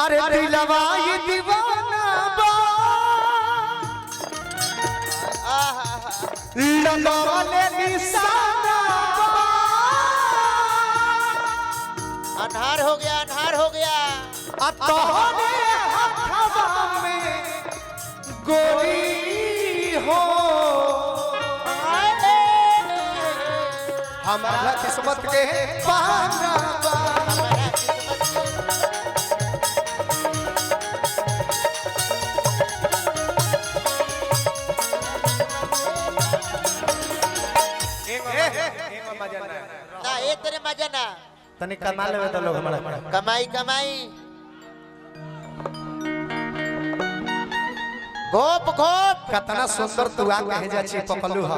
अरे दिलवा ये दीवाना बा लगवाले निशाना अन्हार हो गया, अन्हार हो गया। तोहरे हथवा में गोरी हो हमारा किस्मत के पाना बा ना ये तेरे मजा ना तनी कमा लेवे तो लोग हमारा कमाई कमाई घोप घोप कितना सुंदर तू आ कहे जा छी पकलू ह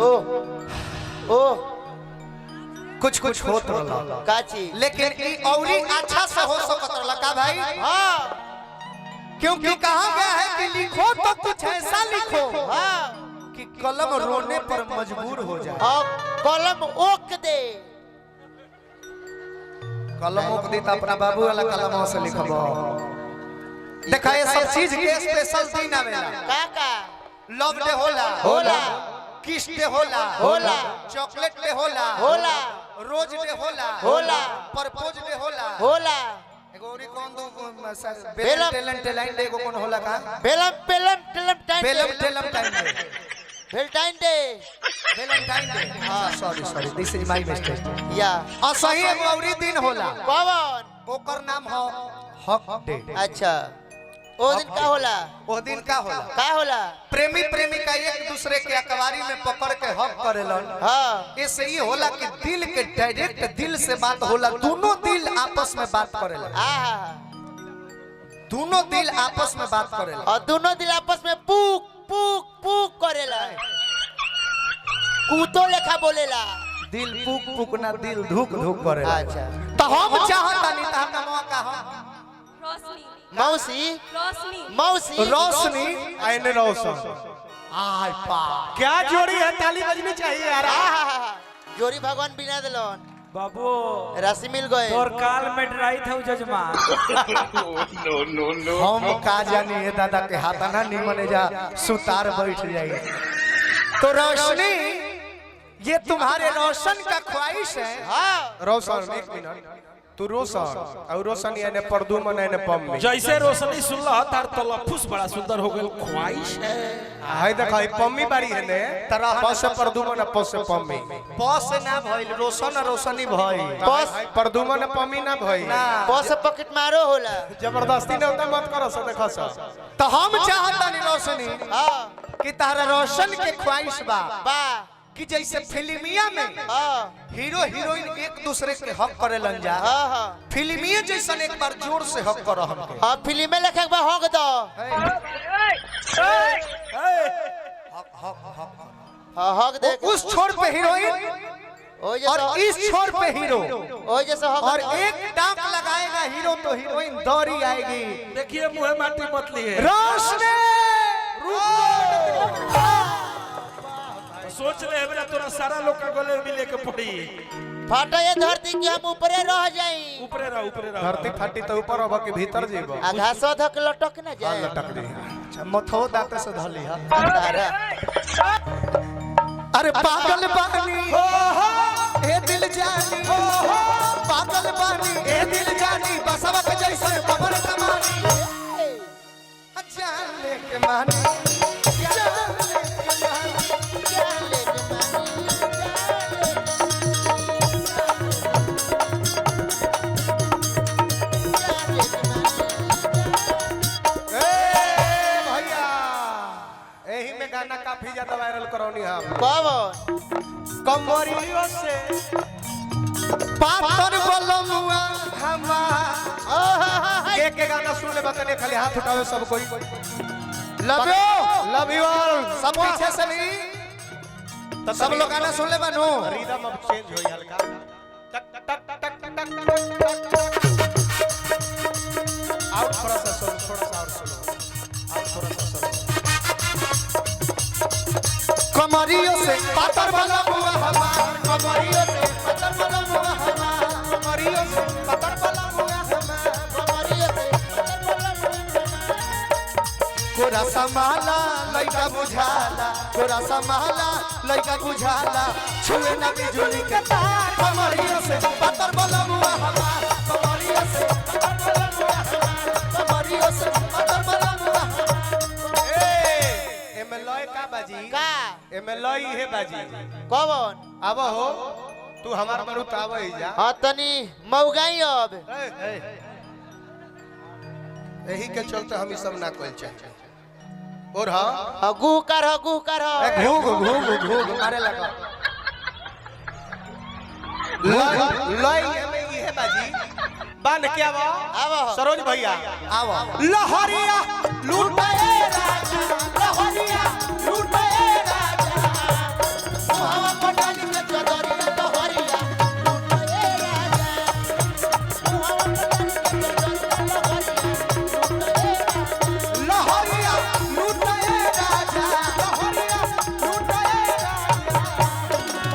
ओ ओ कुछ कुछ होत रहला काची लेकिन ई औरी अच्छा से हो सकत रहला का भाई हाँ क्योंकि कहा गया है कि लिखो तो कुछ ऐसा लिखो हाँ कि कलम रोने पर मजबूर हो जाए और कलम ओक दे कलम ओक दी तो अपना बाबू वाला कलम से लिखबो देखा ये सब चीज के स्पेशल दिन आवेला काका लव डे होला होला किस डे होला होला चॉकलेट डे होला होला रोज डे होला होला प्रपोज डे होला होला एगो औरी कौन दो बेलम टैलेंट टैलेंट डे को कौन होला का बेलम बेलम बेलम टाइम बेलम टेलम time day valentine day valentine day हां sorry sorry this is my mistake या असही एगो औरी दिन होला कौन ओकर नाम हो हक डे अच्छा ओ दिन का होला ओ दिन का होला का होला प्रेमी प्रेमिका एक दूसरे के अकवारी में पकड़ के हक करेलन हाँ इससे ये होला कि दिल के डायरेक्ट दिल से बात होला दोनों दिल आपस में बात करेलन दोनों दिल आपस में बात करेलन और दोनों दिल आपस में पूक पूक पूक करेला कूतो लेखा बोलेला दिल पुक पुक ना दिल धुक धुक करेला अच्छा तो हम चाहतानी त हम नाम का हम रोशनी मौसी रोशनी मौसी रोशनी आईने रोशन आय पा क्या जोड़ी है ताली बजनी चाहिए यार जोरी भगवान बिना दिलन बाबू राशि मिल गए और काल में डराई था जजमान हम का जानी है दादा के हाथ ना निमने जा सुतार बैठ जाए तो रोशनी ये तुम्हारे रोशन का ख्वाहिश है हाँ रोशन एक मिनट तू रोशन और रोशन यानी परदुमन यानी पम्मी जैसे रोशनी सुनला तार तलफ्फुज बड़ा सुंदर हो गेल ख्वाहिश है हाय देखा ई पम्मी बाड़ी है ने तरह पस से परदुमन पस से पम्मी पस से ना भइल रोशन रोशनी भई पस परदुमन पम्मी ना भई बस पॉकेट मारो होला जबरदस्ती ने उतना मत करो स देखा स तो हम चाहता नहीं रोशनी हाँ कि तारा रोशन के ख्वाहिश बा बा कि जैसे फिल्मिया में हाँ हीरो हीरोइन एक दूसरे के हक करेलन जा हाँ हाँ फिल्मिया जैसन एक बार जोर से हक करो हमके हाँ फिल्म में लिखे बा होग दो हाँ हक दे उस छोर पे हीरोइन ओ और जैसा इस छोर पे हीरो ओ जैसा हक और एक डांक लगाएगा हीरो तो हीरोइन दौड़ी आएगी देखिए मुँह माटी मत लिए रोशनी सोच ले मेरा तोरा सारा लोग का गले मिले के पड़ी फाटा ये धरती की हम ऊपरे रह जाई ऊपरे रह धरती फाटी तो ऊपर अब के भीतर जेबो आघासो धक लटक न जाए लटक दी अच्छा मथो दांत से धली हा तारा अरे पागल बानी ए दिल जानी पागल बानी ए दिल जानी बसवा के जैसे बबर कमानी जान ले के मानी जान ले के मानी भैया एही में गाना काफी ज्यादा वायरल करौनी हम कब कमरियों से पाथर बलमुआ हमार के गाना सुन ले बताने खाली हाथ उठावे सब कोई लव यू ऑल सब पीछे से नहीं तो सब लोग गाना सुन ले बानो रिदम अब चेंज होई हल्का टक टक टक टक आउट थोड़ा सा सुनो थोड़ा सा और सुनो आउट थोड़ा सा सुनो कमरियों से पाथर बलमुआ हमार कमरियों से पाथर बलमुआ हमार कमरियों से पाथर बलमुआ हमार गोरा समाला लइका बुझाला गोरा समाला लइका बुझाला छुए ना बिजुली के तार कमरिया से पत्थर बलमुआ हमार कमरिया से पत्थर बलमुआ हमार कमरिया से पत्थर बलमुआ एमे लय का बाजी का एमे लय हे बाजी कौन अब हो तू हमार मरु ताव ही जा हाँ तनी मौगाई अब यही के चलते हम ई सब ना कइल चाहिए और हां गुह कर घूग घूग घूग मारे लगा लय एमे ई हे बाजी बान क्या बा अब सरोज भैया आवा लहरिया लूटाए राजा लहरिया लूटाए राजा मुहावा पटाली के चदरिया लहरिया लूटाए राजा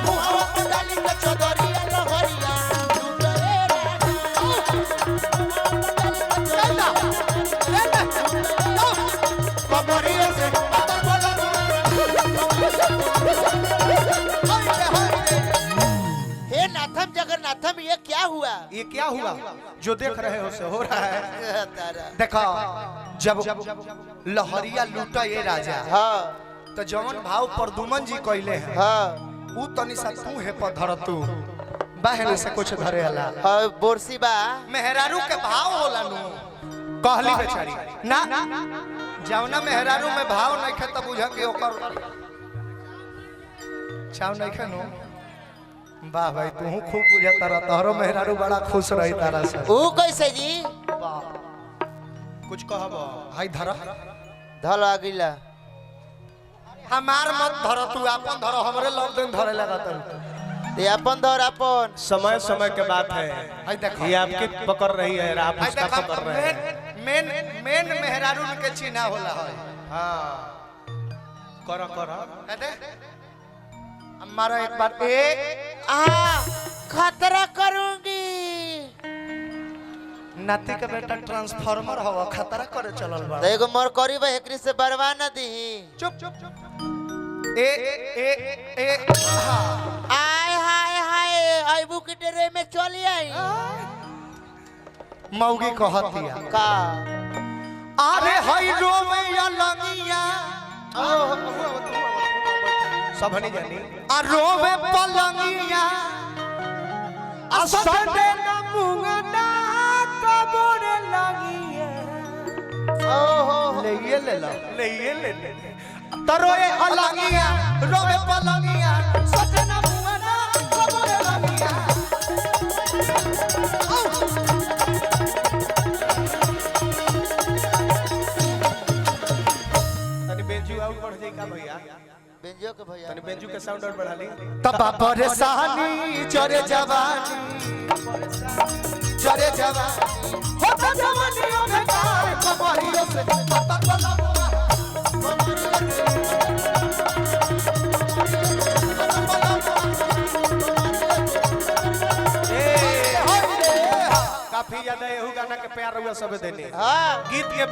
मुहावा पटाली के चदरिया लहरिया लूटाए राजा कमरिया से पत्थर बलमुआ हे नाथम जगन्नाथम ये क्या हुआ ये क्या हुआ जो देख रहे हो से हो रहा है तारा देखो जब लहरिया लूटा ये राजा हाँ तो जवन भाव प्रदुमन जी कहले हैं हाँ ऊ तनी सा तू है पर धर तू बहन से कुछ धरे वाला हाँ बोरसी बा मेहरारू के भाव होला नु कहली बेचारी ना जवना मेहरारू में भाव नहीं खे तब बुझा के ओकर छाव नहीं खे नु वाह भाई तू खूब बुझता रह तोहरो मेहरारू बड़ा खुश रही तारा से ऊ कैसे जी कुछ कहब हाय धर धल आगिला हमार मत धर तू अपन धर हमरे लव दिन धरे लगा तू ते अपन धर अपन समय समय के बात है हाय देखो ये आपकी पकड़ रही है और आप हाय उसका देखो पकड़ रहे हैं मेन मेन मेहरारू के चिन्हा होला है हाँ करो करो दे हमारा एक बार एक खतरा करूंगी नाती का बेटा ट्रांसफार्मर हवा खतरा करे चलल बा एगो मोर करी बा एकरी से बरवा न दी चुप चुप चुप ए आय हाय हाय आइबू की डेरे में चली आई मौगी कहतिया का अरे हई रोवे या लंगिया सब हनी जानी आ रोवे पलंगिया आ सटे न मुंगना कबोरे लंगिया ओहो ले ये ले लो ले ये ले तरोए अलंगिया रोवे पलंगिया सटे न मुंगना कबोरे लंगिया तनी बेंजू आउट बढ़ जाई का भैया बेंजो के भैया तनी बेंजू के साउंड और बढ़ा ली तबा परेशानी चरे जवानी चरे जवानी हो तो जवानियों में कार कमरियों से पत्थर बलमुआ काफी ज्यादा एहू गाना के प्यार हुआ सब देने हाँ गीत के